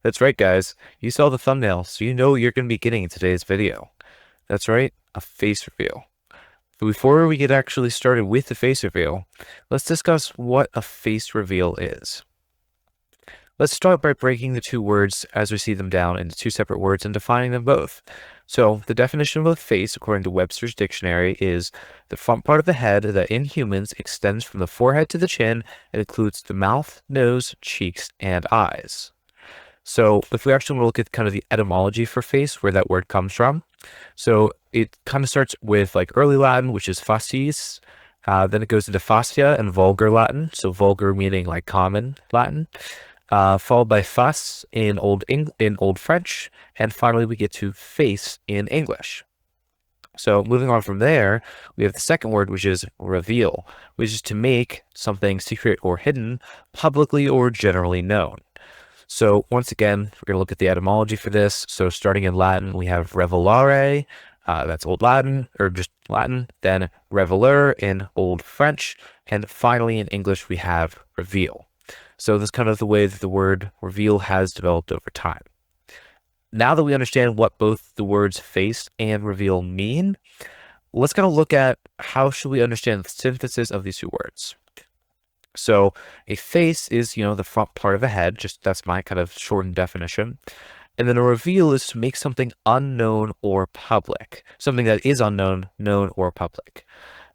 That's right, guys. You saw the thumbnail, so you know what you're going to be getting in today's video. That's right, a face reveal. But before we get actually started with the face reveal, let's discuss what a face reveal is. Let's start by breaking the two words as we see them down into two separate words and defining them both. So, the definition of a face, according to Webster's dictionary, is the front part of the head that in humans extends from the forehead to the chin and includes the mouth, nose, cheeks, and eyes. So if we actually look at kind of the etymology for face, where that word comes from, so it kind of starts with like early Latin, which is facies. Then it goes into fascia and vulgar Latin. So vulgar meaning like common Latin, followed by fas in Old French, and finally we get to face in English. So moving on from there, we have the second word, which is reveal, which is to make something secret or hidden publicly or generally known. So once again, we're going to look at the etymology for this. So starting in Latin, we have revelare, that's Old Latin, or just Latin, then reveler in Old French, and finally in English, we have reveal. So this is kind of the way that the word reveal has developed over time. Now that we understand what both the words face and reveal mean, let's kind of look at how should we understand the synthesis of these two words. So a face is, the front part of a head, just that's my kind of shortened definition. And then a reveal is to make something unknown or public, something that is unknown, known, or public.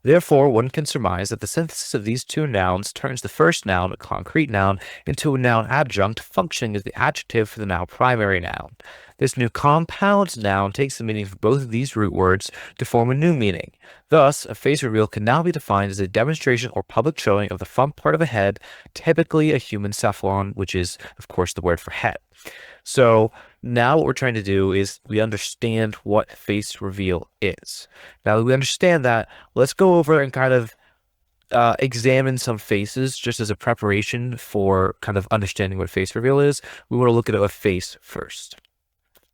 Therefore, one can surmise that the synthesis of these two nouns turns the first noun, a concrete noun, into a noun adjunct functioning as the adjective for the now primary noun. This new compound noun takes the meaning of both of these root words to form a new meaning. Thus, a face reveal can now be defined as a demonstration or public showing of the front part of a head, typically a human cephalon, which is, of course, the word for head. So now what we're trying to do is we understand what face reveal is. Now that we understand that, let's go over and kind of examine some faces just as a preparation for kind of understanding what face reveal is. We want to look at a face first.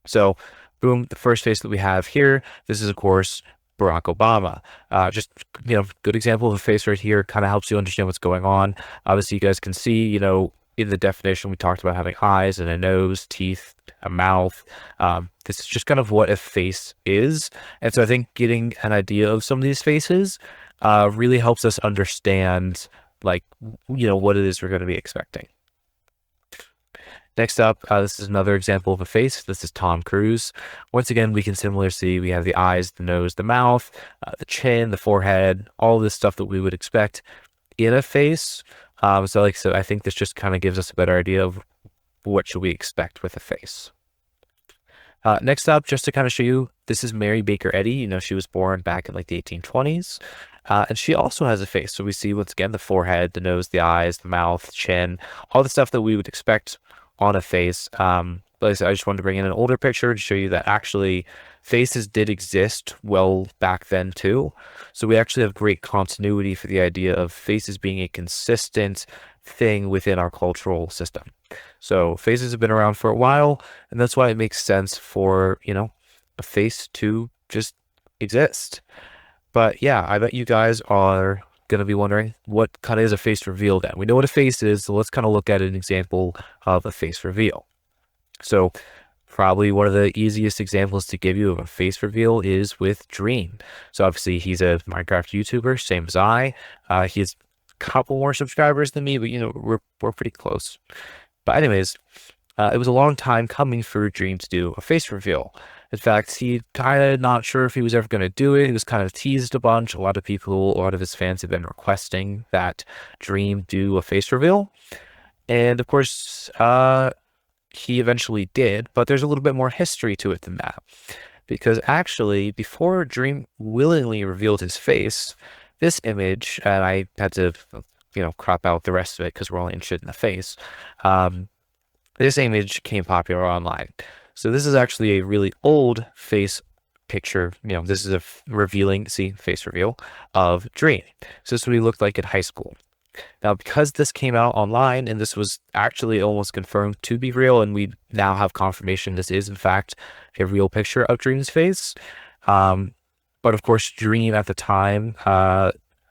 So boom, the first face that we have here, this is of course Barack Obama. Just, good example of a face right here, kind of helps you understand what's going on. Obviously you guys can see, in the definition, we talked about having eyes and a nose, teeth, a mouth. This is just kind of what a face is. And so I think getting an idea of some of these faces really helps us understand, what it is we're going to be expecting. Next up, this is another example of a face. This is Tom Cruise. Once again, we can similarly see we have the eyes, the nose, the mouth, the chin, the forehead, all this stuff that we would expect in a face. So I think this just kind of gives us a better idea of what should we expect with a face. Next up, just to kind of show you, this is Mary Baker Eddy. She was born back in like the 1820s. And she also has a face. So we see, once again, the forehead, the nose, the eyes, the mouth, chin, all the stuff that we would expect on a face. But I just wanted to bring in an older picture to show you that actually faces did exist well back then too. So we actually have great continuity for the idea of faces being a consistent thing within our cultural system. So faces have been around for a while, and that's why it makes sense for, a face to just exist. But yeah, I bet you guys are going to be wondering, what kind of is a face reveal then? We know what a face is, so let's kind of look at an example of a face reveal. So probably one of the easiest examples to give you of a face reveal is with Dream. So obviously he's a Minecraft YouTuber, same as I. He has a couple more subscribers than me, but we're pretty close. But anyways, it was a long time coming for Dream to do a face reveal. In fact, he kind of not sure if he was ever going to do it. He was kind of teased a bunch. A lot of his fans have been requesting that Dream do a face reveal. And of course, he eventually did, but there's a little bit more history to it than that. Because actually, before Dream willingly revealed his face, this image, and I had to, crop out the rest of it because we're only interested in the face, this image became popular online. So this is actually a really old face picture. This is a face reveal of Dream. So this is what he looked like in high school. Now, because this came out online and this was actually almost confirmed to be real, and we now have confirmation this is in fact a real picture of Dream's face. But of course, Dream at the time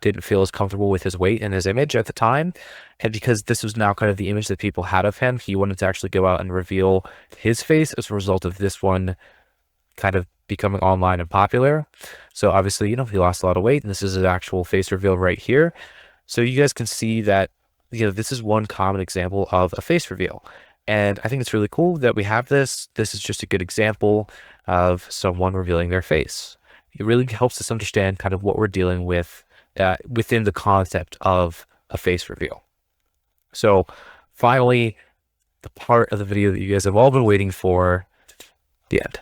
didn't feel as comfortable with his weight and his image at the time. And because this was now kind of the image that people had of him, he wanted to actually go out and reveal his face as a result of this one kind of becoming online and popular. So obviously, he lost a lot of weight, and this is an actual face reveal right here. So you guys can see that, this is one common example of a face reveal. And I think it's really cool that we have this. This is just a good example of someone revealing their face. It really helps us understand kind of what we're dealing with within the concept of a face reveal. So finally, the part of the video that you guys have all been waiting for, the end.